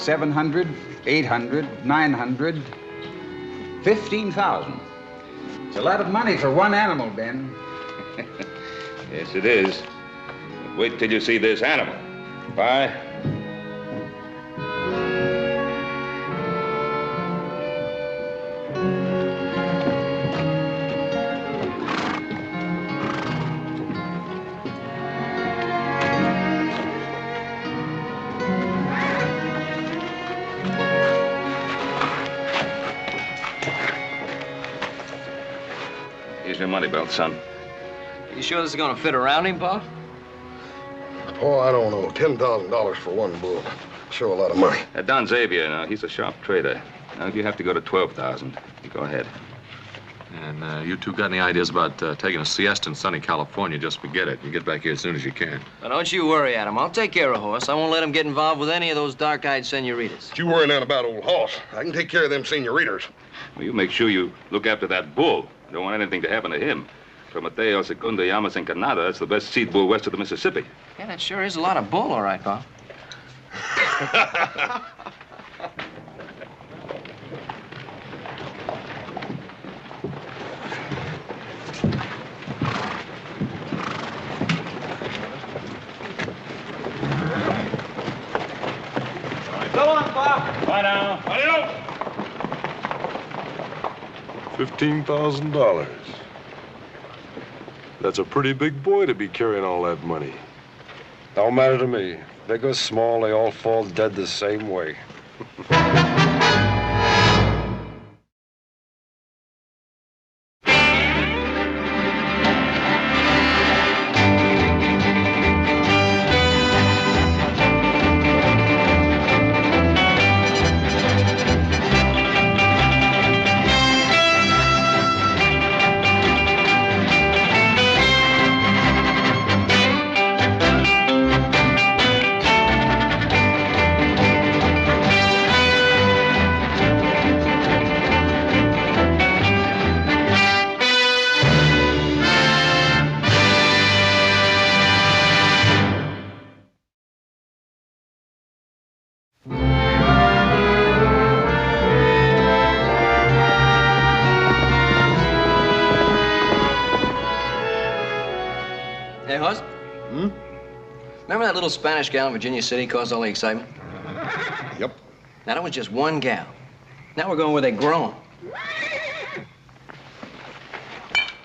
700, 800, 900, 15,000. It's a lot of money for one animal, Ben. Yes, it is. But wait till you see this animal. Bye. Here's your money belt, son. You sure this is gonna fit around him, Pa? Oh, I don't know. $10,000 for one bull. Sure a lot of money. Don Xavier, now, he's a sharp trader. Now, if you have to go to 12,000, you go ahead. And you two got any ideas about taking a siesta in sunny California? Just forget it. You get back here as soon as you can. Now, don't you worry, Adam. I'll take care of Horse. I won't let him get involved with any of those dark-eyed senoritas. But you worry none about old Hoss. I can take care of them senoritas. Well, you make sure you look after that bull. Don't want anything to happen to him. Prometeo Segundo Llamas Encarnada, that's the best seed bull west of the Mississippi. Yeah, that sure is a lot of bull, all right, Pa. Go on, Pa. Bye now. Adios. $15,000. That's a pretty big boy to be carrying all that money. Don't matter to me. Big or small, they all fall dead the same way. Hey, Horse? Remember that little Spanish gal in Virginia City caused all the excitement? Yep. Now, that was just one gal. Now we're going where they're grown.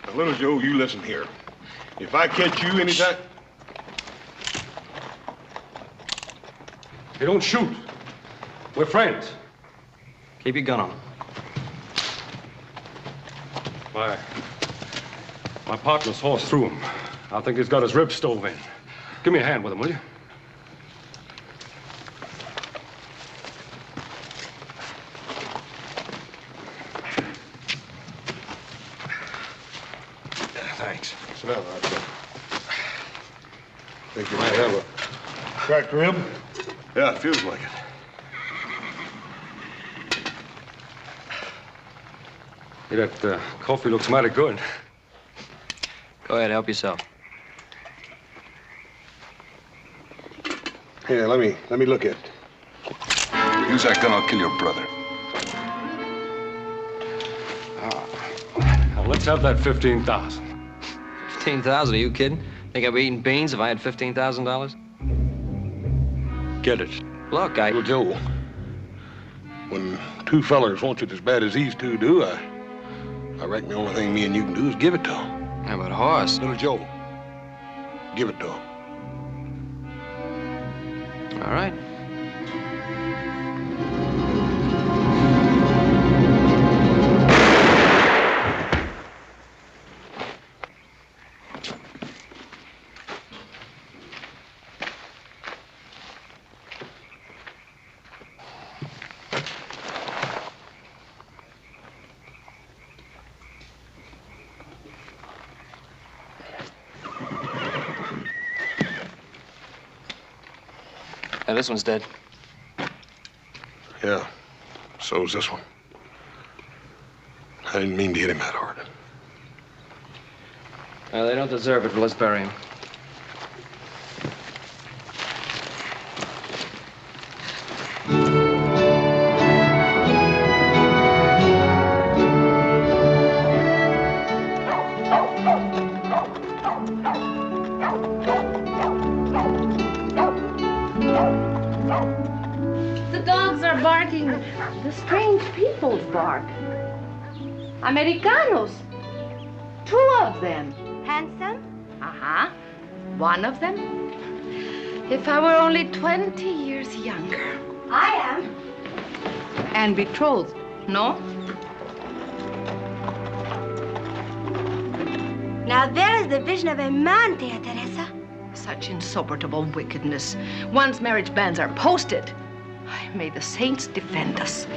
Now, Little Joe, you listen here. If I catch you anytime... Hey, don't shoot. We're friends. Keep your gun on. My partner's horse threw him. I think he's got his ribs stove in. Give me a hand with him, will you? Thanks. Sit down, right there. Think you might have a cracked rib? Yeah, it feels like it. Hey, that coffee looks mighty good. Go ahead, help yourself. Here, let me look at it. Use that gun, I'll kill your brother. Now, let's have that 15,000. 15,000? Are you kidding? Think I'd be eating beans if I had $15,000? Get it. Look, Little Joe, when two fellers want it as bad as these two do, I reckon the only thing me and you can do is give it to them. How about Horse? Little Joe, give it to him. All right. Now, this one's dead. Yeah, so's this one. I didn't mean to hit him that hard. Well, they don't deserve it, but let's bury him. the strange peoples bark. Americanos. 2 of them. Handsome? Uh-huh. One of them. If I were only 20 years younger. I am. And betrothed, no? Now there is the vision of a man, Tia Teresa. Such insupportable wickedness. Once marriage bans are posted, may the saints defend us.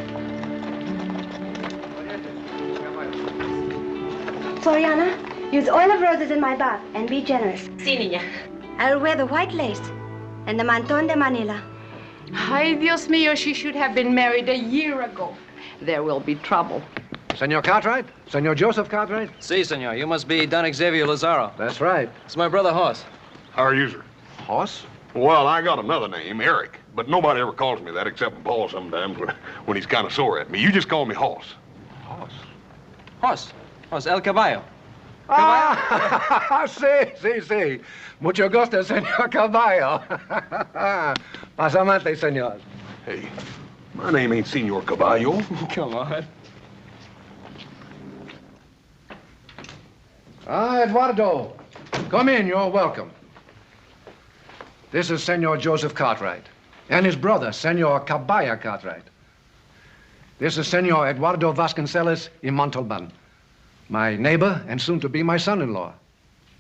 Floriana, use oil of roses in my bath and be generous. Sí, niña. I'll wear the white lace and the manton de Manila. Ay, Dios mío, she should have been married a year ago. There will be trouble. Senor Cartwright? Senor Joseph Cartwright? Si, senor. You must be Don Xavier Lazaro. That's right. It's my brother Hoss. How are you, sir? Hoss? Well, I got another name, Eric. But nobody ever calls me that except Paul sometimes when he's kind of sore at me. You just call me Hoss. Hoss? Hoss. Hoss, El Caballo. Ah, sí. Mucho gusto, Senor Caballo. Pasamante, senor. Hey, my name ain't Senor Caballo. Come on. Eduardo. Come in, you're welcome. This is Senor Joseph Cartwright, and his brother, Senor Caballo Cartwright. This is Senor Eduardo Vasconcelos y Montalban, my neighbor and soon to be my son-in-law.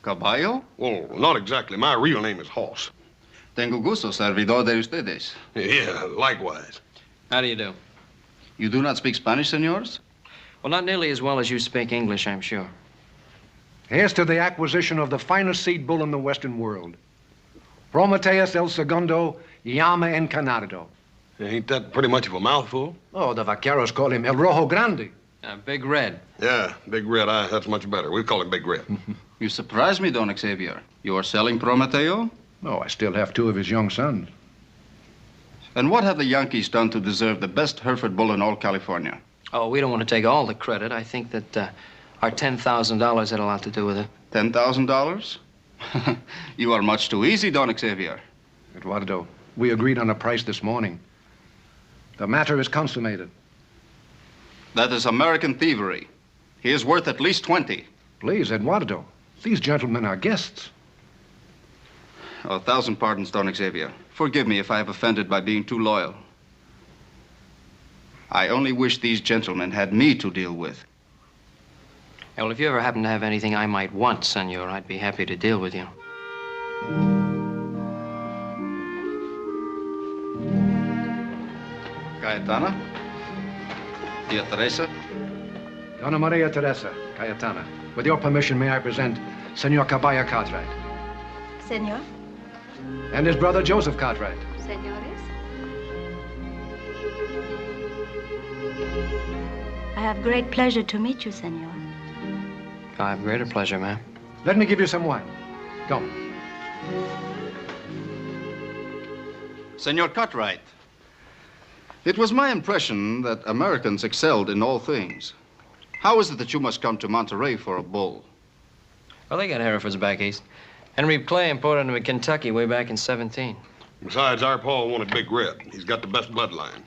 Caballo? Well, not exactly. My real name is Hoss. Tengo gusto, servidor de ustedes. Yeah, likewise. How do you do? You do not speak Spanish, senors? Well, not nearly as well as you speak English, I'm sure. Here's to the acquisition of the finest seed bull in the Western world. Prometheus el segundo, llama encanado. Ain't that pretty much of a mouthful? Oh, the vaqueros call him El Rojo Grande. Big Red. Yeah, Big Red. That's much better. We call him Big Red. You surprise me, Don Xavier. You are selling Prometeo? No, I still have 2 of his young sons. And what have the Yankees done to deserve the best Hereford bull in all California? Oh, we don't want to take all the credit. I think that our $10,000 had a lot to do with it. $10,000? You are much too easy, Don Xavier. Eduardo, we agreed on a price this morning. The matter is consummated. That is American thievery. He is worth at least 20. Please, Eduardo, these gentlemen are guests. 1,000 pardons, Don Xavier. Forgive me if I have offended by being too loyal. I only wish these gentlemen had me to deal with. Yeah, well, if you ever happen to have anything I might want, senor, I'd be happy to deal with you. Cayetana? Tia Teresa? Donna Maria Teresa, Cayetana. With your permission, may I present Senor Caballo Cartwright. Senor? And his brother Joseph Cartwright. Senores? I have great pleasure to meet you, senor. I have greater pleasure, ma'am. Let me give you some wine. Come. Senor Cartwright, it was my impression that Americans excelled in all things. How is it that you must come to Monterey for a bull? Well, they got Herefords back east. Henry Clay imported them to Kentucky way back in 17. Besides, our Paul wanted Big Red. He's got the best bloodline.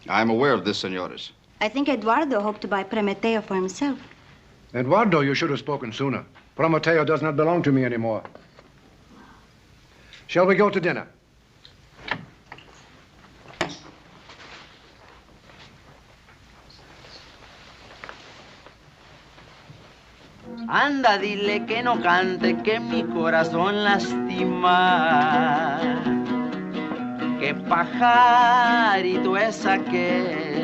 I'm aware of this, senores. I think Eduardo hoped to buy Prometeo for himself. Eduardo, you should have spoken sooner. Prometeo does not belong to me anymore. Shall we go to dinner? Anda, dile que no cante, que mi corazón lastima. Que pajarito es aquel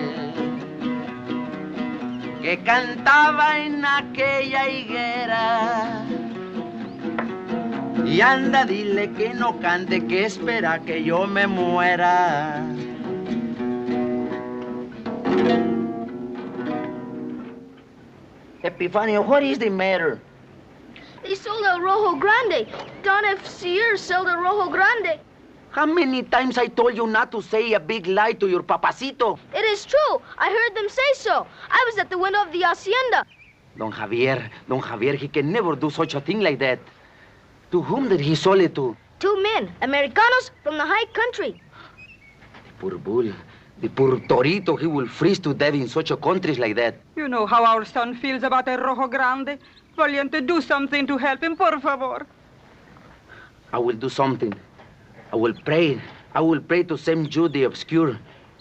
que cantaba en aquella higuera. Y anda, dile que no cante, que espera que yo me muera. Epifanio, what is the matter? They sold El Rojo Grande. Don F. Sears sold El Rojo Grande. How many times I told you not to say a big lie to your papacito? It is true. I heard them say so. I was at the window of the hacienda. Don Javier, he can never do such a thing like that. To whom did he sell it to? 2 men, Americanos from the high country. Poor bull. The poor Torito, he will freeze to death in such a countries like that. You know how our son feels about El Rojo Grande. Valiente, do something to help him, por favor. I will do something. I will pray. I will pray to Saint Jude the Obscure.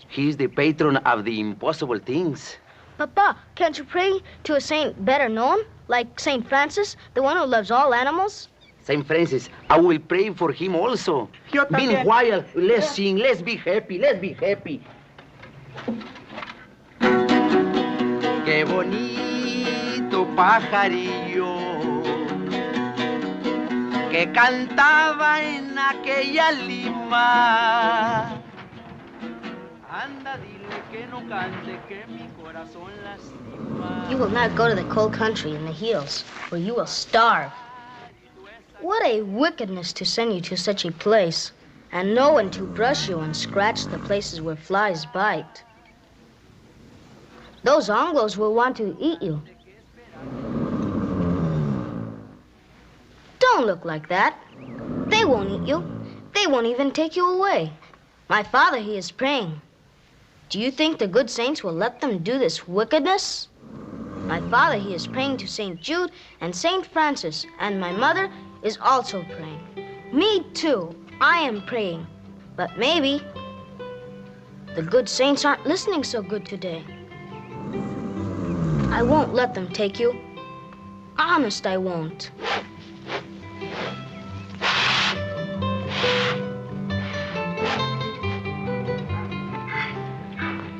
He is the patron of the impossible things. Papa, can't you pray to a saint better known? Like Saint Francis, the one who loves all animals? Saint Francis, I will pray for him also. Yo también. Meanwhile, let's sing, let's be happy, let's be happy. Qué bonito pajarillo que cantaba en aquella lima. Anda, dile que no cante, que mi corazón lastima. You will not go to the cold country in the hills, where you will starve. What a wickedness to send you to such a place, and no one to brush you and scratch the places where flies bite. Those Anglos will want to eat you. Don't look like that. They won't eat you. They won't even take you away. My father, he is praying. Do you think the good saints will let them do this wickedness? My father, he is praying to St. Jude and St. Francis, and my mother is also praying. Me too. I am praying. But maybe the good saints aren't listening so good today. I won't let them take you. Honest, I won't.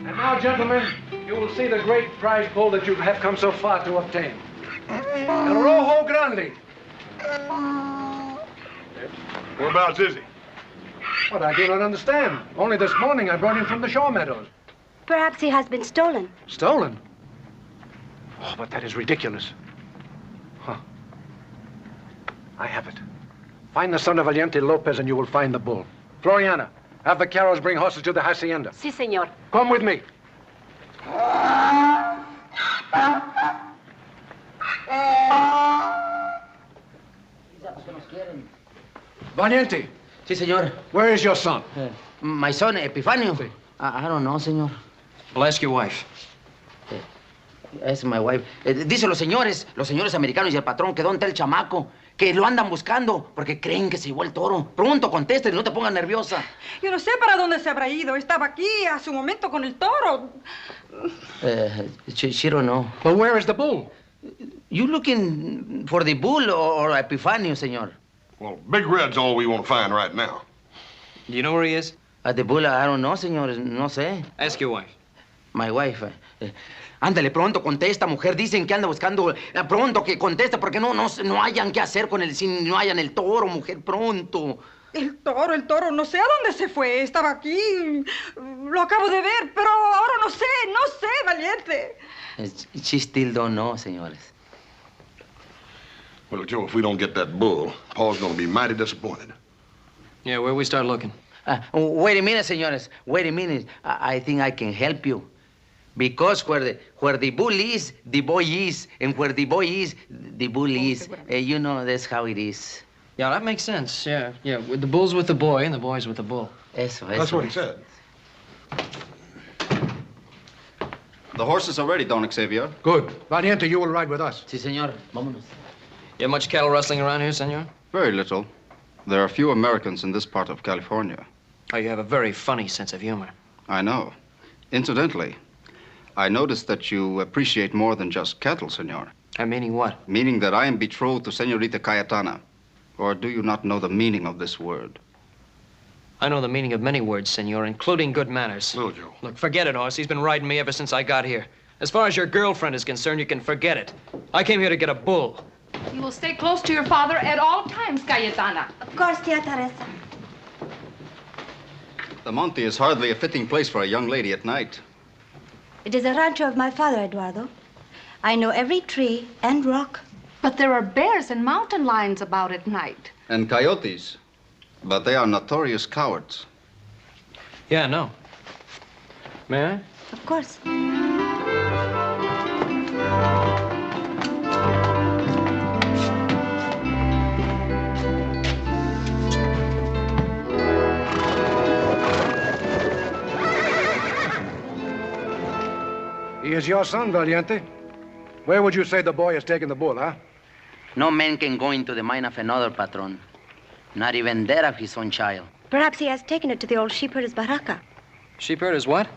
And now, gentlemen, you will see the great prize bull that you have come so far to obtain. El Rojo Grande. Whereabouts is he? What, I do not understand. Only this morning I brought him from the shore meadows. Perhaps he has been stolen. Stolen? Oh, but that is ridiculous. Huh. I have it. Find the son of Valiente Lopez and you will find the bull. Floriana, have the Carros bring horses to the hacienda. Sí, señor. Come with me. Valiente. Sí, señor. Where is your son? My son, Epifanio. Sí. I don't know, señor. I'll ask your wife. Es my wife. Dice los señores americanos y el patrón que dónde está el chamaco, que lo andan buscando porque creen que se llevó el toro. Pronto contesten, no te pongas nerviosa. Yo no sé para dónde se habrá ido. Estaba aquí hace un momento con el toro. She don't know. But where is the bull? You looking for the bull or Epifanio, señor? Well, Big Red's all we want to find right now. Do you know where he is? The bull, I don't know, señor. No sé. Ask your wife. My wife. Ándale, pronto, contesta, mujer. Dicen que anda buscando. Pronto, que contesta, porque no hayan qué hacer con él si no hayan el toro, mujer, pronto. El toro, no sé a dónde se fue. Estaba aquí. Lo acabo de ver, pero ahora no sé, Valiente. She still don't know, señores. Well, Joe, if we don't get that bull, Paul's gonna be mighty disappointed. Yeah, where we start looking? Wait a minute, señores. Wait a minute. I think I can help you. Because where the bull is, the boy is. And where the boy is, the bull is. You know, that's how it is. Yeah, that makes sense. Yeah. The bull's with the boy and the boy's with the bull. Eso. That's what he said. The horses are ready, Don Xavier. Good. Valiente, you will ride with us. Sí, señor. Vámonos. You have much cattle rustling around here, senor? Very little. There are few Americans in this part of California. Oh, you have a very funny sense of humor. I know. Incidentally, I noticed that you appreciate more than just cattle, senor. Meaning what? Meaning that I am betrothed to Senorita Cayetana. Or do you not know the meaning of this word? I know the meaning of many words, senor, including good manners. No, Joe. Look, forget it, horse. He's been riding me ever since I got here. As far as your girlfriend is concerned, you can forget it. I came here to get a bull. You will stay close to your father at all times, Cayetana. Of course, Tia Teresa. The Monte is hardly a fitting place for a young lady at night. It is a rancho of my father, Eduardo. I know every tree and rock. But there are bears and mountain lions about at night. And coyotes. But they are notorious cowards. Yeah, no. May I? Of course. is your son, Valiente. Where would you say the boy has taken the bull, huh? No man can go into the mind of another, patron. Not even that of his own child. Perhaps he has taken it to the old sheepherder's barraca. Sheepherder's what?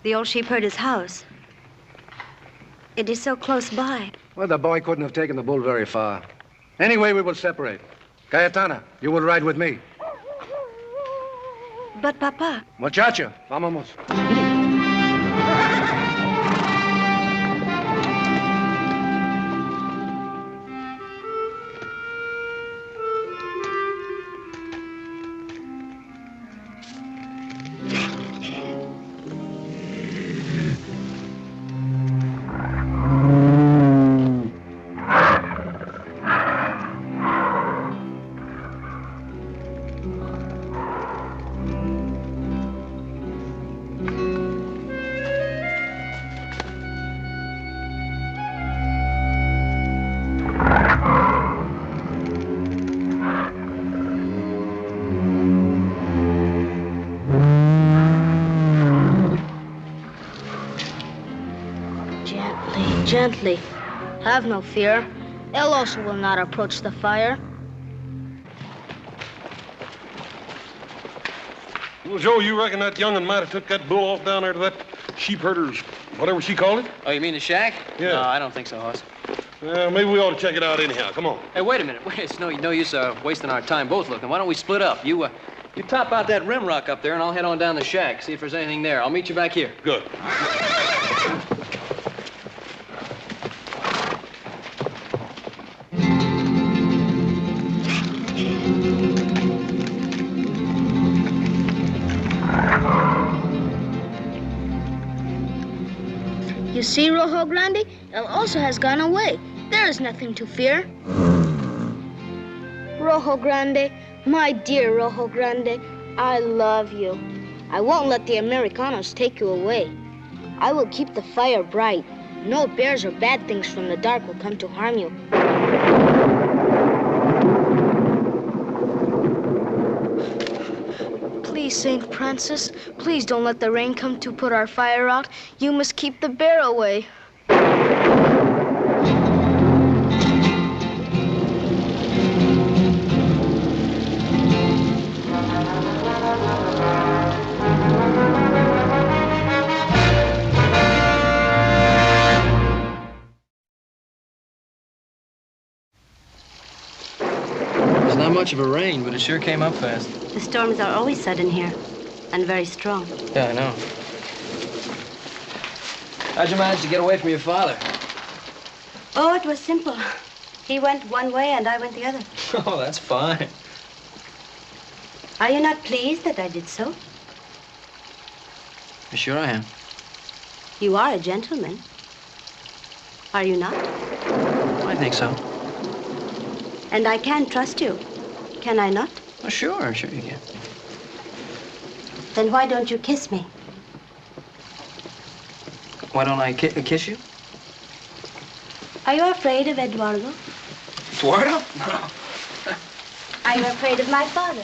The old sheepherder's house. It is so close by. Well, the boy couldn't have taken the bull very far. Anyway, we will separate. Cayetana, you will ride with me. But, Papa... Muchacha, vámonos. Gently. Have no fear. El Oso will not approach the fire. Well, Joe, you reckon that young'un might have took that bull off down there to that sheepherder's, whatever she called it? Oh, you mean the shack? Yeah. No, I don't think so, Hoss. Maybe we ought to check it out anyhow. Come on. Hey, wait a minute. It's no use wasting our time both looking. Why don't we split up? You top out that rim rock up there, and I'll head on down the shack, see if there's anything there. I'll meet you back here. Good. You see, Rojo Grande? El Oso has gone away. There is nothing to fear. Rojo Grande, my dear Rojo Grande, I love you. I won't let the Americanos take you away. I will keep the fire bright. No bears or bad things from the dark will come to harm you. Please, St. Francis, please don't let the rain come to put our fire out. You must keep the bear away. Not much of a rain, but it sure came up fast. The storms are always sudden here, and very strong. Yeah, I know. How'd you manage to get away from your father? Oh, it was simple. He went one way and I went the other. Oh, that's fine. Are you not pleased that I did so? Sure I am. You are a gentleman. Are you not? I think so. And I can trust you. Can I not? Oh, sure you can. Then why don't you kiss me? Why don't I kiss you? Are you afraid of Eduardo? Eduardo? No. Are you afraid of my father?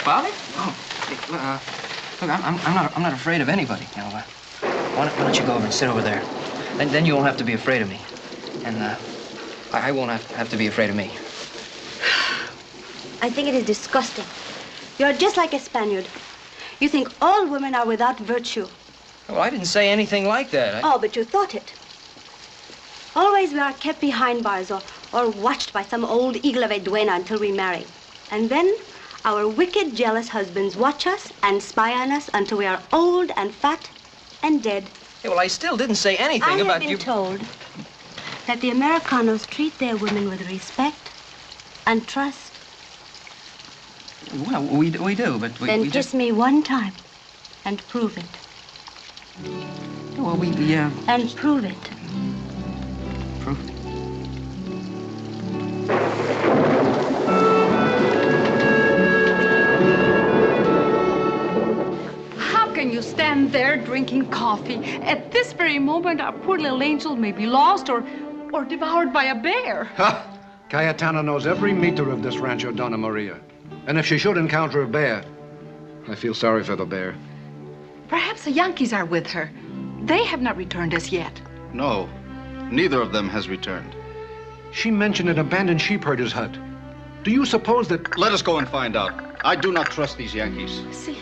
Father? Oh, look, I'm not afraid of anybody. You know, why don't you go over and sit over there? Then you won't have to be afraid of me, and I won't have to be afraid of me. I think it is disgusting. You are just like a Spaniard. You think all women are without virtue. Well, I didn't say anything like that. Oh, but you thought it. Always we are kept behind bars or watched by some old eagle of a duenna until we marry. And then our wicked, jealous husbands watch us and spy on us until we are old and fat and dead. Yeah, well, I still didn't say anything about you. I have been told that the Americanos treat their women with respect and trust. Well, we do, but we Then we kiss just... me one time and prove it. Well, And prove it. Prove it. How can you stand there drinking coffee? At this very moment, our poor little angel may be lost or devoured by a bear. Ha! Cayetana knows every meter of this Rancho Donna Maria. And if she should encounter a bear, I feel sorry for the bear. Perhaps the Yankees are with her. They have not returned as yet. No, neither of them has returned. She mentioned an abandoned sheepherder's hut. Do you suppose that... Let us go and find out. I do not trust these Yankees. See.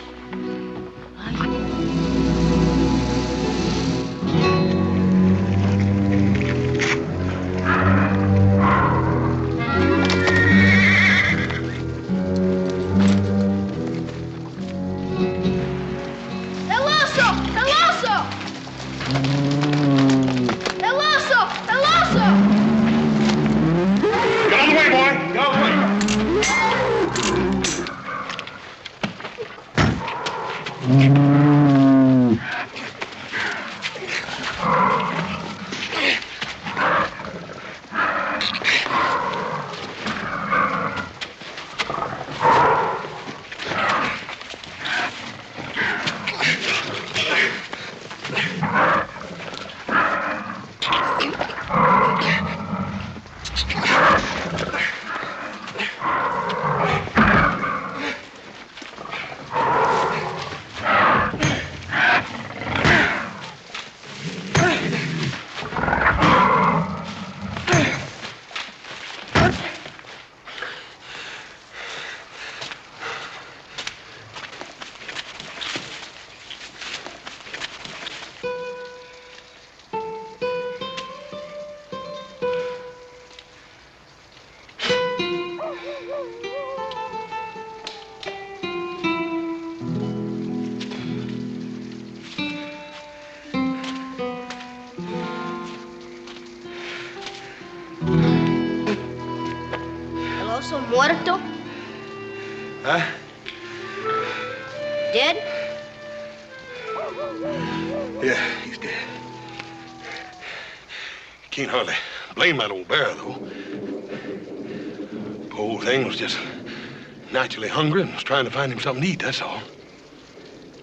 Muerto? Huh? Dead? Yeah, he's dead. Can't hardly blame that old bear, though. Poor thing was just naturally hungry and was trying to find him something to eat, that's all.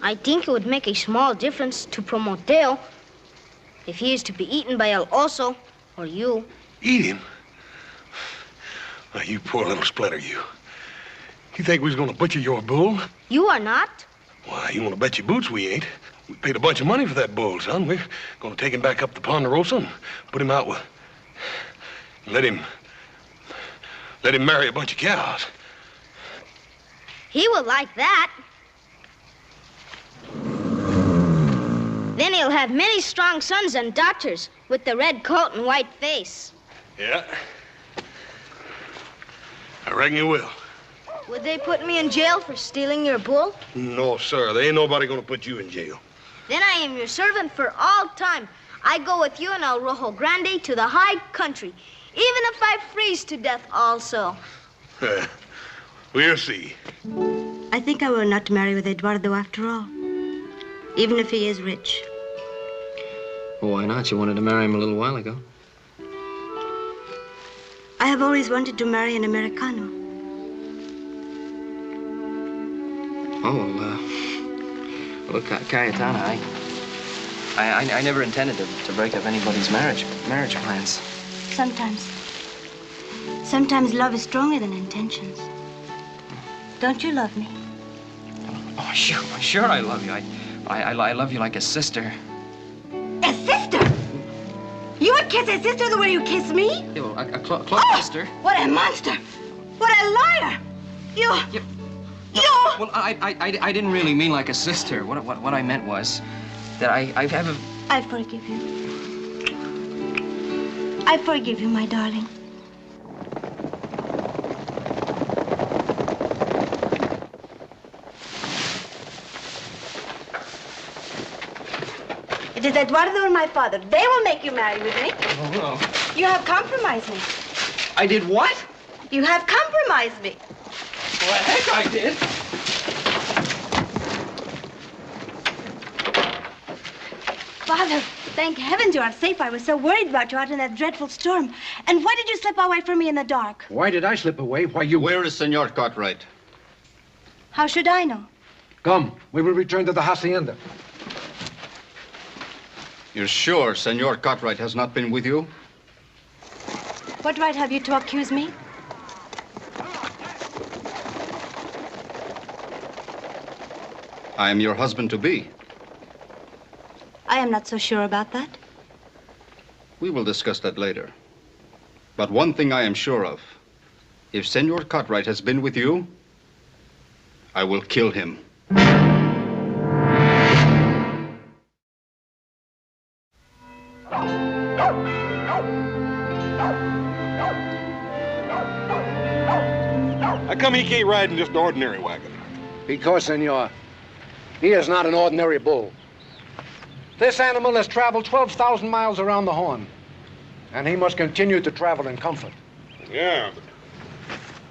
I think it would make a small difference to Prometeo if he is to be eaten by El Oso or you. Eat him? Now, you poor little splitter, you. You think we was gonna butcher your bull? You are not. Why, you wanna bet your boots we ain't. We paid a bunch of money for that bull, son. We're gonna take him back up to Ponderosa and put him out with... Let him marry a bunch of cows. He will like that. Then he'll have many strong sons and daughters with the red coat and white face. Yeah. I reckon you will. Would they put me in jail for stealing your bull? No, sir. There ain't nobody gonna put you in jail. Then I am your servant for all time. I go with you and El Rojo Grande to the high country, even if I freeze to death also. We'll see. I think I will not marry with Eduardo after all, even if he is rich. Well, why not? You wanted to marry him a little while ago. I have always wanted to marry an Americano. Oh, well, look, Cayetana, I never intended to break up anybody's marriage plans. Sometimes love is stronger than intentions. Don't you love me? Oh, sure I love you. I love you like a sister. A sister? You would kiss a sister the way you kiss me? Yeah, well, a close sister. What a monster! What a liar! You... Well, I didn't really mean like a sister. What I meant was that I have a... I forgive you. I forgive you, my darling. It is Eduardo or my father. They will make you marry with me. Oh, no. You have compromised me. I did what? You have compromised me. Well, heck, I did. Father, thank heavens you are safe. I was so worried about you out in that dreadful storm. And why did you slip away from me in the dark? Why did I slip away? Why, you... Where is Senor Cartwright? How should I know? Come, we will return to the hacienda. You're sure Senor Cartwright has not been with you? What right have you to accuse me? I am your husband-to-be. I am not so sure about that. We will discuss that later. But one thing I am sure of. If Senor Cartwright has been with you, I will kill him. How come he can't ride in just an ordinary wagon? Because, senor, he is not an ordinary bull. This animal has traveled 12,000 miles around the Horn, and he must continue to travel in comfort. Yeah, but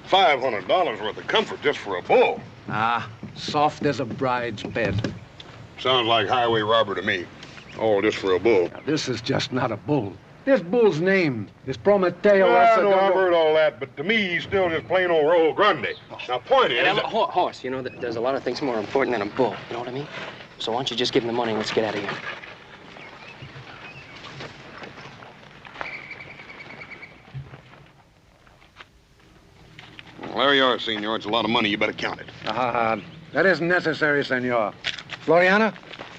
$500 worth of comfort just for a bull. Ah, soft as a bride's bed. Sounds like highway robber to me. All just for a bull. Now, this is just not a bull. This bull's name is Prometeo. Yeah, I know, I've heard all that, but to me, he's still just plain old Roll Grande. Now, point is... Horse, you know, there's a lot of things more important than a bull. You know what I mean? So why don't you just give him the money and let's get out of here. Well, there you are, senor. It's a lot of money. You better count it. That isn't necessary, senor. Floriana,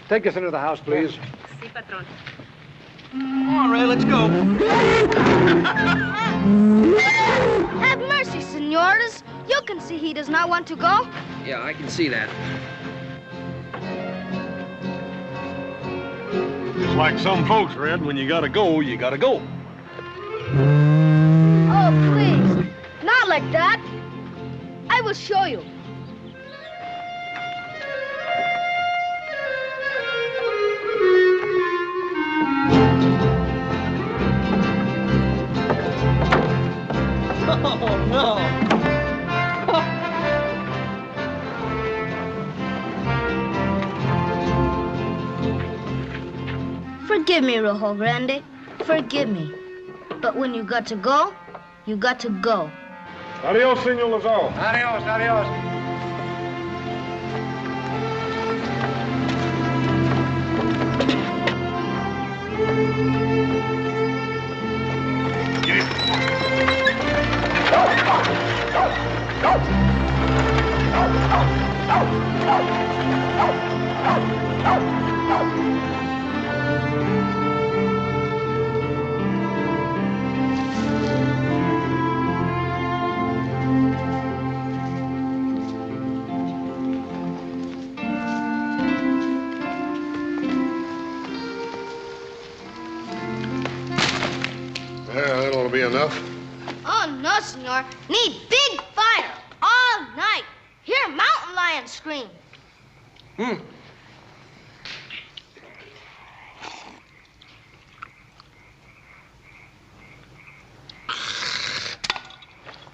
take us into the house, please. Si, patron. All right, let's go. Have mercy, senores. You can see he does not want to go. Yeah, I can see that. Just like some folks, Red, when you gotta go, you gotta go. Oh, please. Not like that. I will show you. Oh, no. Forgive me, Rojo Grande. Forgive me. But when you got to go, you got to go. Adios, senor Lazaro. Adios, adios. That'll be enough. Oh, no, senor. Need big fire all night. Hear mountain lions scream.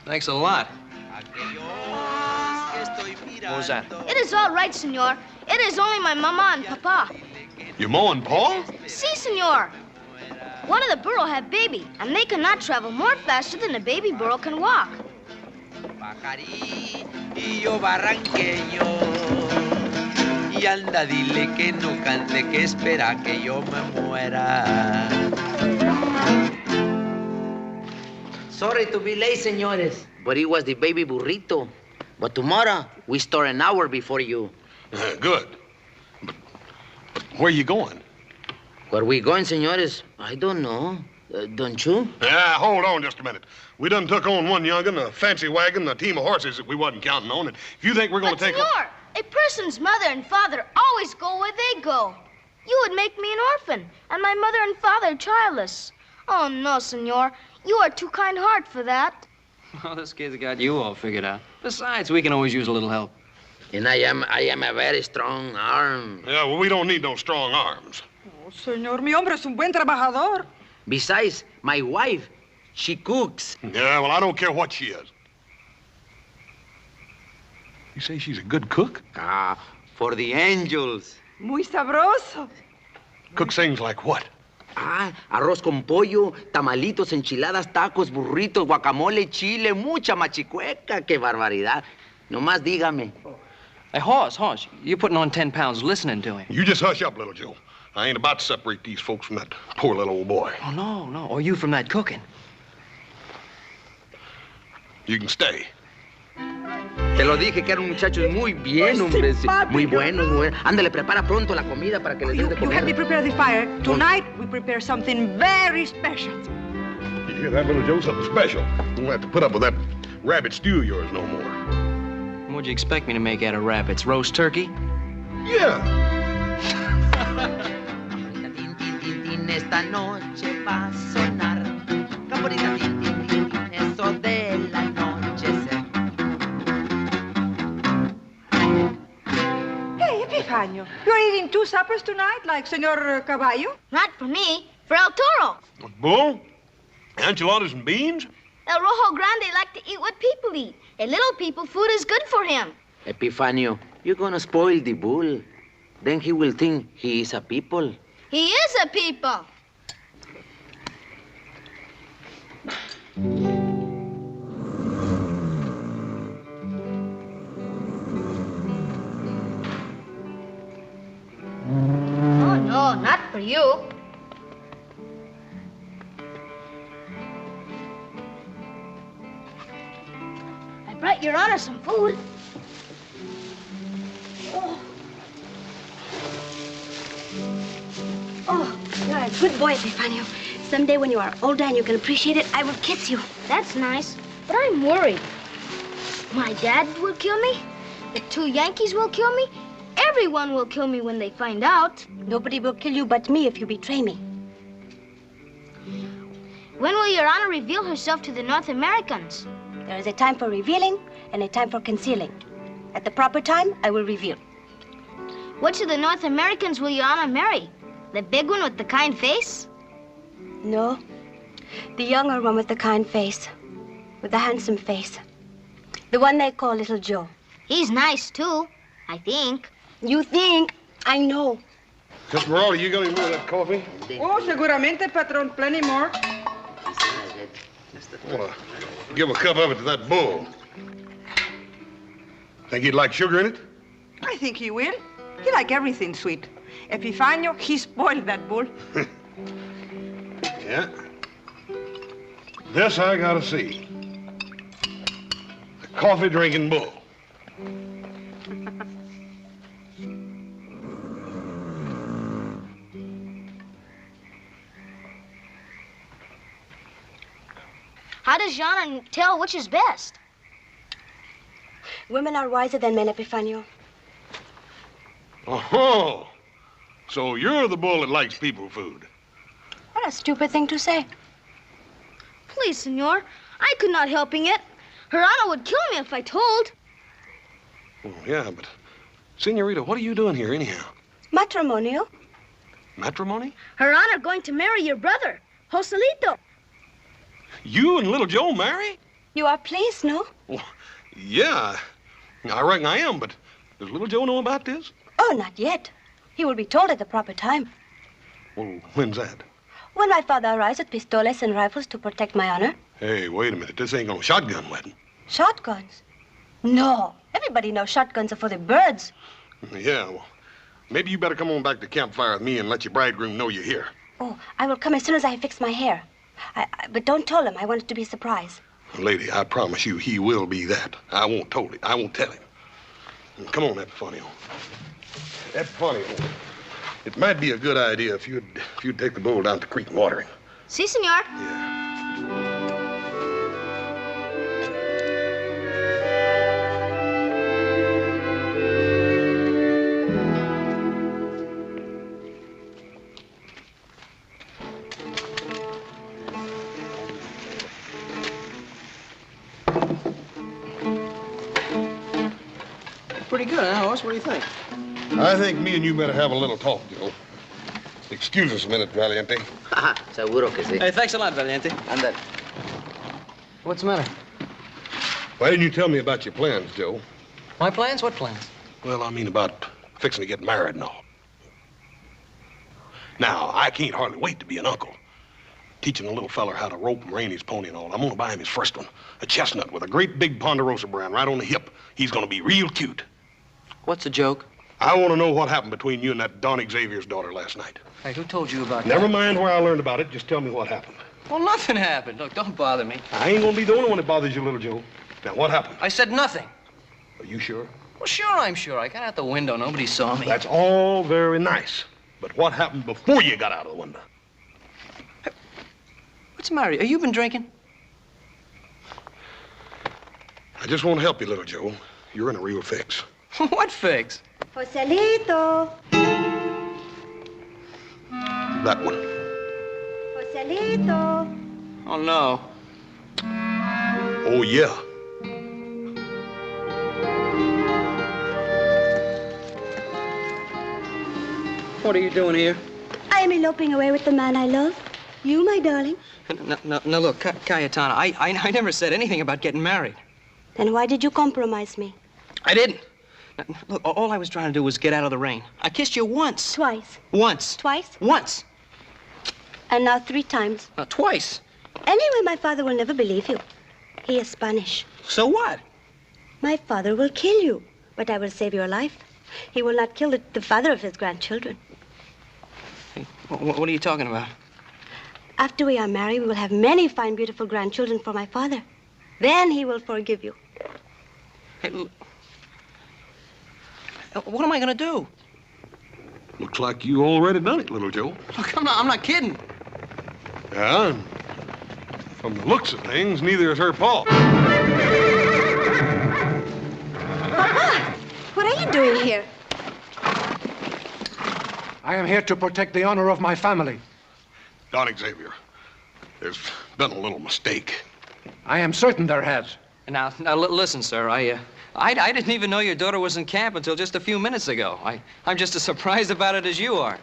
Thanks a lot. What was that? It is all right, senor. It is only my mama and papa. Your ma and pa? Si, senor. One of the burro had baby, and they cannot travel more faster than a baby burro can walk. Pajarillo barranqueño, y anda dile que no cante, que espera que yo me muera. Sorry to be late, señores, but it was the baby burrito. But tomorrow, we start an hour before you. Good. But where you going? Where we going, señores? I don't know. Don't you? Yeah, hold on just a minute. We done took on one young'un, a fancy wagon, and a team of horses that we wasn't counting on. And if you think we're going to take... Senor, a person's mother and father always go where they go. You would make me an orphan, and my mother and father childless. Oh, no, senor. You are too kind-hearted for that. Well, this kid's got you all figured out. Besides, we can always use a little help. And I am a very strong arm. Yeah, well, we don't need no strong arms. Oh, señor, mi hombre es un buen trabajador. Besides, my wife, she cooks. Yeah, well, I don't care what she is. You say she's a good cook? Ah, for the angels. Muy sabroso. Cook things like what? Ah, arroz con pollo, tamalitos, enchiladas, tacos, burritos, guacamole, chile, mucha machicueca. ¡Qué barbaridad! Nomás dígame. Hey, Hoss, you're putting on 10 pounds listening to him. You just hush up, little Joe. I ain't about to separate these folks from that poor little old boy. Oh, no. Or you from that cooking. You can stay. Te lo dije que eran muchachos muy bien, hombre. Muy buenos, muy buenos. Ándale, prepara pronto la comida para que les den de You help me comer. prepare the fire. Tonight, we prepare something very special. You hear that, little Joe? Something special. You won't have to put up with that rabbit stew of yours no more. What'd you expect me to make out of rabbits? Roast turkey? Yeah. Esta noche va a sonar campanita, tin, tin, tin, tin, eso del anochecer. Hey, Epifanio, you're eating 2 suppers tonight, like Senor Caballo? Not for me, for El Toro. Bull? Enchiladas and beans? El Rojo Grande like to eat what people eat. And little people, food is good for him. Epifanio, you're gonna spoil the bull. Then he will think he is a people. He is a people. Oh, no, not for you. I brought Your Honor some food. Oh, you're a good boy, Epifanio. Someday when you are older and you can appreciate it, I will kiss you. That's nice, but I'm worried. My dad will kill me. The 2 Yankees will kill me. Everyone will kill me when they find out. Nobody will kill you but me if you betray me. When will Your Honor reveal herself to the North Americans? There is a time for revealing and a time for concealing. At the proper time, I will reveal. Which of the North Americans will Your Honor marry? The big one with the kind face? No, the younger one with the kind face, with the handsome face. The one they call Little Joe. He's nice, too, I think. You think? I know. Sister Morales, you got any more of that coffee? Oh, seguramente, patron, plenty more. I want to give a cup of it to that bull. Think he'd like sugar in it? I think he will. He like everything sweet. Epifanio, he spoiled that bull. Yeah. This I gotta see. The coffee-drinking bull. How does Your Honor tell which is best? Women are wiser than men, Epifanio. Oh, so you're the bull that likes people food. What a stupid thing to say. Please, Senor, I could not helping it. Her Honor would kill me if I told. Oh, yeah, but, Senorita, what are you doing here anyhow? Matrimonial. Matrimony? Her Honor going to marry your brother, Joselito. You and little Joe marry? You are pleased, no? Well, yeah, I reckon I am, but does little Joe know about this? Oh, not yet. He will be told at the proper time. Well, when's that? When my father arrives with pistoles and rifles to protect my honor. Hey, wait a minute. This ain't no shotgun wedding. Shotguns? No. Everybody knows shotguns are for the birds. Yeah, well, maybe you better come on back to campfire with me and let your bridegroom know you're here. Oh, I will come as soon as I have fixed my hair. But don't tell him. I want it to be a surprise. Lady, I promise you he will be that. I won't tell him. Come on, Epifanio. Epifanio, it might be a good idea if you'd take the bull down to the creek and water him. Si, senor. Pretty good, huh, Horse? What do you think? I think me and you better have a little talk, Joe. Excuse us a minute, Valiente. Seguro que sí. Hey, thanks a lot, Valiente. Andale. What's the matter? Why didn't you tell me about your plans, Joe? My plans? What plans? Well, I mean about fixing to get married and all. Now, I can't hardly wait to be an uncle. Teaching a little feller how to rope and rein his pony and all. I'm gonna buy him his first one. A chestnut with a great big Ponderosa brand right on the hip. He's gonna be real cute. What's a joke? I want to know what happened between you and that Don Xavier's daughter last night. Hey, who told you about that? Never mind where I learned about it. Just tell me what happened. Well, nothing happened. Look, don't bother me. I ain't gonna be the only one that bothers you, little Joe. Now, what happened? I said nothing. Are you sure? Well, sure, I'm sure. I got out the window. Nobody saw me. That's all very nice. But what happened before you got out of the window? What's the matter? Have you been drinking? I just want to help you, little Joe. You're in a real fix. What fix? Joselito. That one. Joselito. Oh, no. Oh, yeah. What are you doing here? I am eloping away with the man I love. You, my darling. No, look, Cayetana, I never said anything about getting married. Then why did you compromise me? I didn't. Look, all I was trying to do was get out of the rain. I kissed you once. Twice. Once. Twice? Once. And now 3 times. Twice. Anyway, my father will never believe you. He is Spanish. So what? My father will kill you, but I will save your life. He will not kill the father of his grandchildren. Hey, what are you talking about? After we are married, we will have many fine, beautiful grandchildren for my father. Then he will forgive you. Hey, what am I going to do? Looks like you already done it, little Joe. Look, I'm not kidding. Yeah, and from the looks of things, neither is her pa. Papa, what are you doing here? I am here to protect the honor of my family. Don Xavier, there's been a little mistake. I am certain there has. Now, listen, sir. I didn't even know your daughter was in camp until just a few minutes ago. I'm just as surprised about it as you are.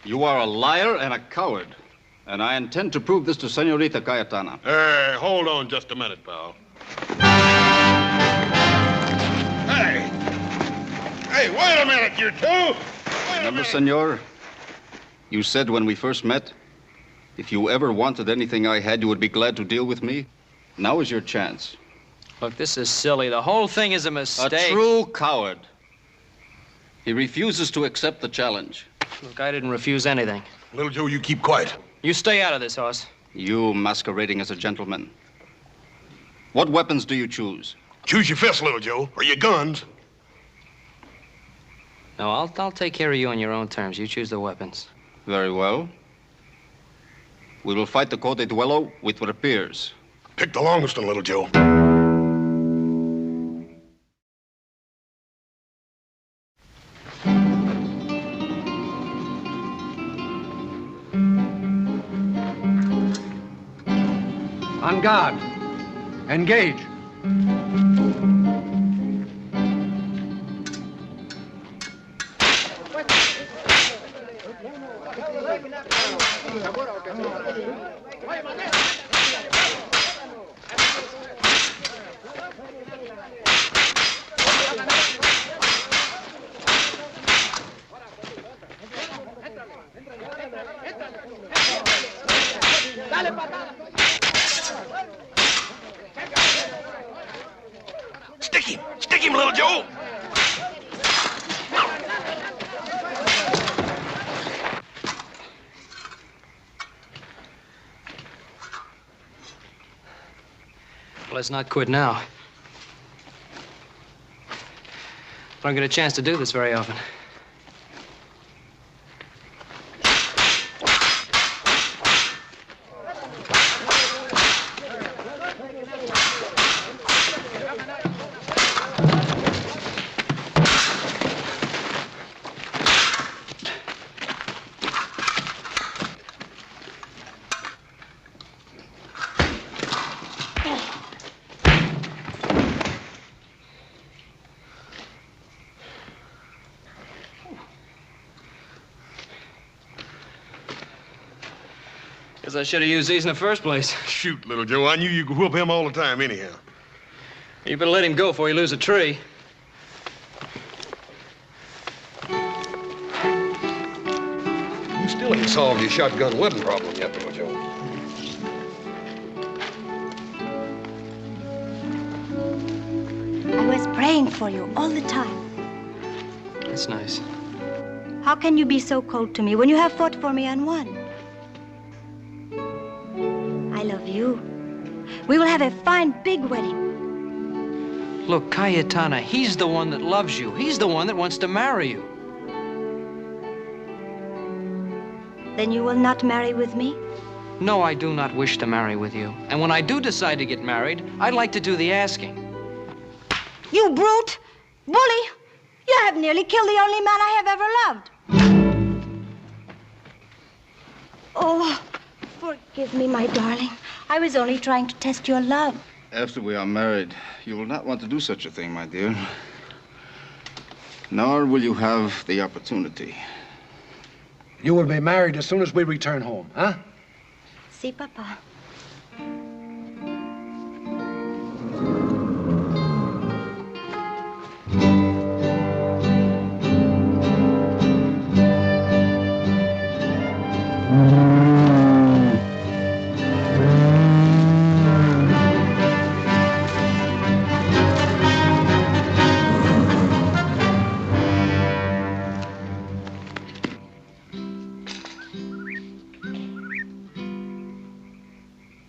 You are a liar and a coward. And I intend to prove this to Senorita Cayetana. Hey, hold on just a minute, pal. Hey! Hey, wait a minute, you two! Remember, senor? You said when we first met, if you ever wanted anything I had, you would be glad to deal with me. Now is your chance. Look, this is silly. The whole thing is a mistake. A true coward. He refuses to accept the challenge. Look, I didn't refuse anything. Little Joe, you keep quiet. You stay out of this, Hoss. You masquerading as a gentleman. What weapons do you choose? Choose your fists, little Joe, or your guns. No, I'll take care of you on your own terms. You choose the weapons. Very well. We will fight the Cote de Duelo with rapiers. Pick the longest one, little Joe. On guard. Engage. Stick him, little Joe! Well, let's not quit now. I don't get a chance to do this very often. Guess I should have used these in the first place. Shoot, little Joe, I knew you could whoop him all the time anyhow. You better let him go before you lose a tree. You still ain't solved your shotgun weapon problem yet, little Joe. I was praying for you all the time. That's nice. How can you be so cold to me when you have fought for me and won? I love you. We will have a fine, big wedding. Look, Cayetana, he's the one that loves you. He's the one that wants to marry you. Then you will not marry with me? No, I do not wish to marry with you. And when I do decide to get married, I'd like to do the asking. You brute! Bully! You have nearly killed the only man I have ever loved. Oh, forgive me, my darling. I was only trying to test your love. After we are married, you will not want to do such a thing, my dear. Nor will you have the opportunity. You will be married as soon as we return home, huh? Si, Papa.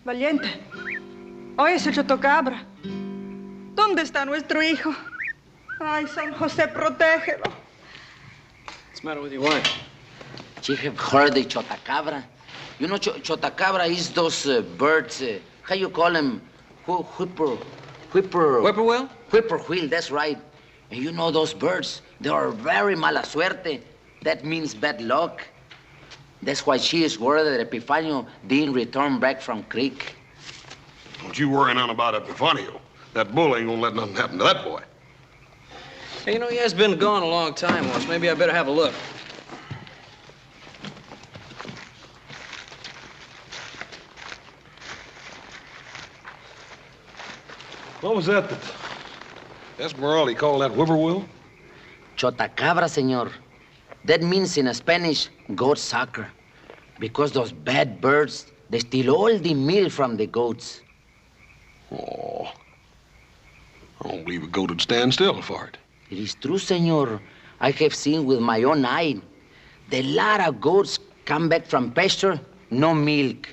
Valiente. Oye, ese chotocabra. ¿Dónde está nuestro hijo? Ay, San José, protégelo. What's the matter with your wife? She have heard the chotacabra. You know, chotacabra is those birds, how you call them? Whippoorwill? Whippoorwill, that's right. And you know those birds, they are very mala suerte. That means bad luck. That's why she is worried that Epifanio didn't return back from Creek. Don't you worry none about Epifanio. That bull ain't gonna let nothing happen to that boy. Hey, you know, he has been gone a long time, Walsh. Maybe I better have a look. What was that Esmeralda called that whippoorwill? Chotacabra, senor. That means in Spanish, goat sucker. Because those bad birds, they steal all the milk from the goats. Oh, I don't believe a goat would stand still for it. It is true, senor. I have seen with my own eye. The lot of goats come back from pasture, no milk.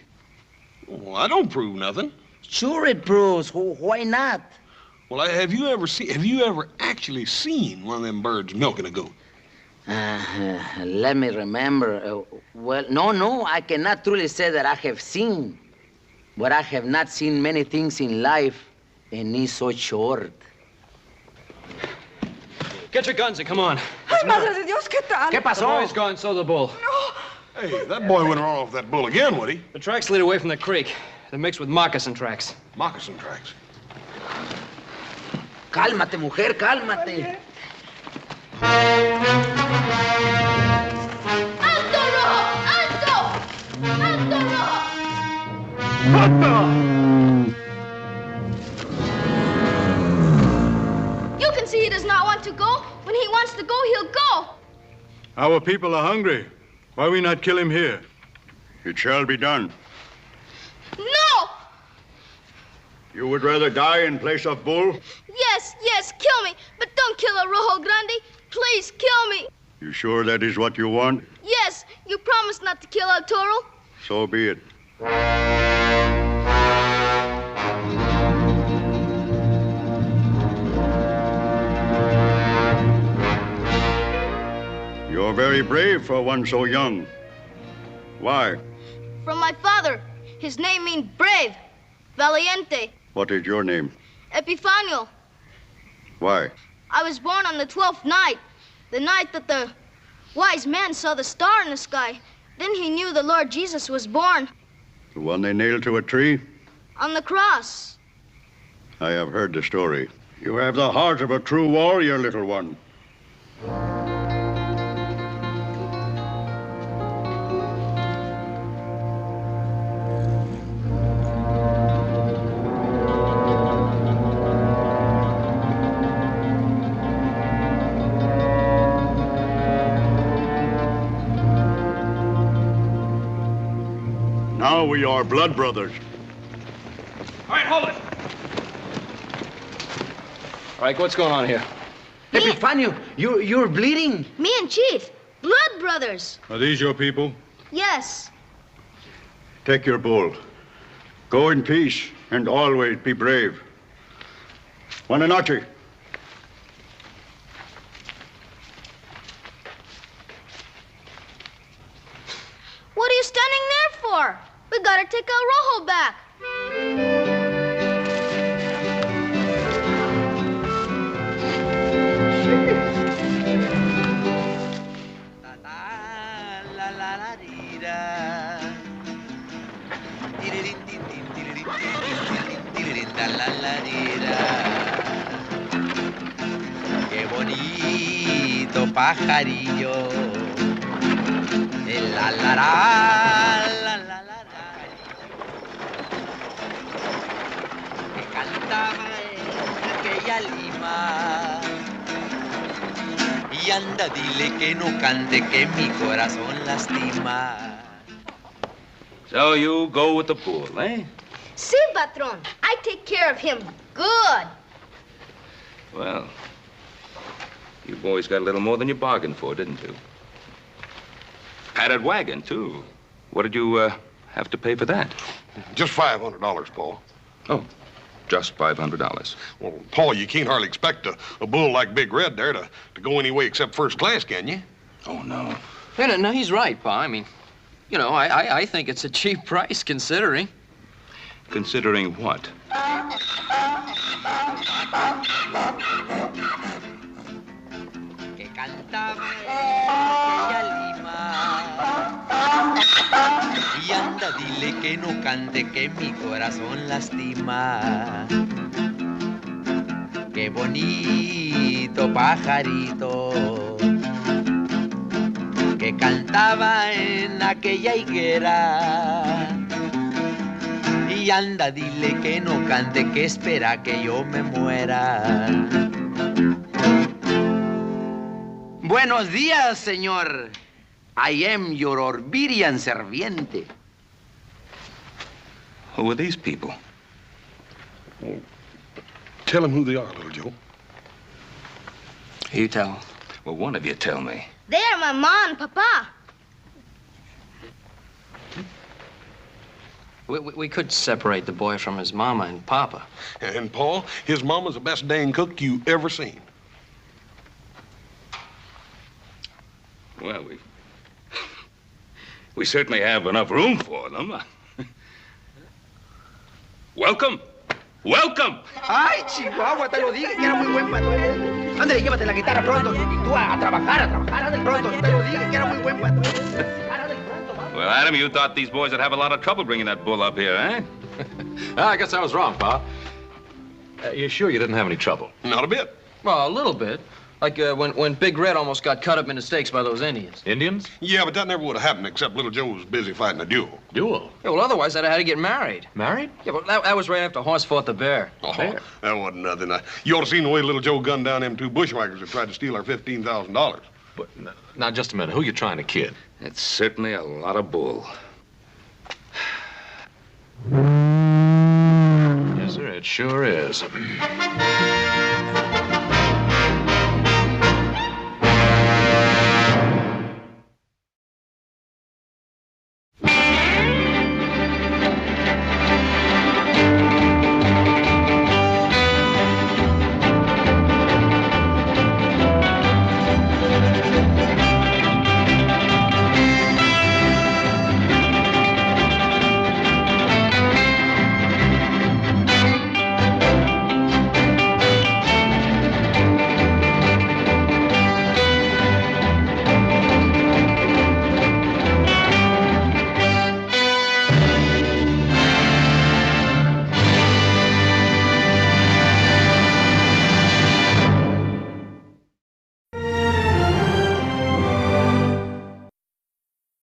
Well, I don't prove nothing. Sure it proves. Why not? Well, have you ever actually seen one of them birds milking a goat? Let me remember. Well, no, I cannot truly say that I have seen. But I have not seen many things in life, and it's so short. Get your guns and come on. Ay, Madre de Dios, ¿qué tal? ¿Qué pasó? The boy's gone, so the bull. No. Hey, that boy wouldn't run off that bull again, would he? The tracks lead away from the creek. They're mixed with moccasin tracks. Moccasin tracks? Cálmate, mujer, cálmate. ¡Alto, Rojo! ¡Alto! ¡Alto, Rojo! You can see he does not want to go. When he wants to go, he'll go. Our people are hungry. Why we not kill him here? It shall be done. No! You would rather die in place of bull? Yes, kill me. But don't kill a Rojo Grande. Please, kill me. You sure that is what you want? Yes, you promised not to kill El Toro. So be it. You're very brave for one so young. Why? From my father. His name means brave. Valiente. What is your name? Epifanio. Why? I was born on the 12th night. The night that the wise man saw the star in the sky. Then he knew the Lord Jesus was born. The one they nailed to a tree? On the cross. I have heard the story. You have the heart of a true warrior, little one. Now we are blood brothers. All right, hold it. All right, what's going on here? Epifanio, you're bleeding. Me and Chief. Blood brothers. Are these your people? Yes. Take your bull. Go in peace and always be brave. Buenas noches. Rojo back. Qué bonito pajarillo. La la la la la que cantaba en aquella lima. Y anda, dile que no cante, que mi corazón lastima. So you go with the bull, eh? Si, patron. I take care of him. Good. Well, you boys got a little more than you bargained for, didn't you? Padded wagon, too. What did you have to pay for that? Just $500, Paul. Oh, just $500. Well, Paul, you can't hardly expect a bull like Big Red there to go any way except first class, can you? Oh, no. No, he's right, Pa. I mean, you know, I think it's a cheap price considering. Considering what? Que cantaba en aquella lima. Y anda, dile que no cante, que mi corazón lastima. Qué bonito pajarito que cantaba en aquella higuera. Y anda, dile que no cante, que espera que yo me muera. Buenos días, señor. I am your obedient serviente. Who are these people? Well, tell them who they are, little Joe. You tell. Well, one of you tell me. They are my ma and papa. We could separate the boy from his mama and papa. And, Paul, his mama's the best dang cook you ever seen. Well, we certainly have enough room for them. Welcome. Welcome. Ay, Chihuahua, te lo dije que era muy buen patrón. Ándale, llévate la guitarra pronto. Y tú a trabajar, ándale pronto. Te lo dije que era muy buen patrón. Well, Adam, you thought these boys would have a lot of trouble bringing that bull up here, eh? I guess I was wrong, Pa. You sure you didn't have any trouble? Not a bit. Well, a little bit. Like when Big Red almost got cut up into steaks by those Indians. Indians? Yeah, but that never would have happened except little Joe was busy fighting a duel. Duel? Yeah, well, otherwise I'd have had to get married. Married? Yeah, but that was right after Horse fought the bear. Oh, that wasn't nothing. You ought to seen the way little Joe gunned down them two bushwhackers that tried to steal our $15,000. But now, just a minute. Who you trying to kid? It's certainly a lot of bull. Yes, sir, it sure is.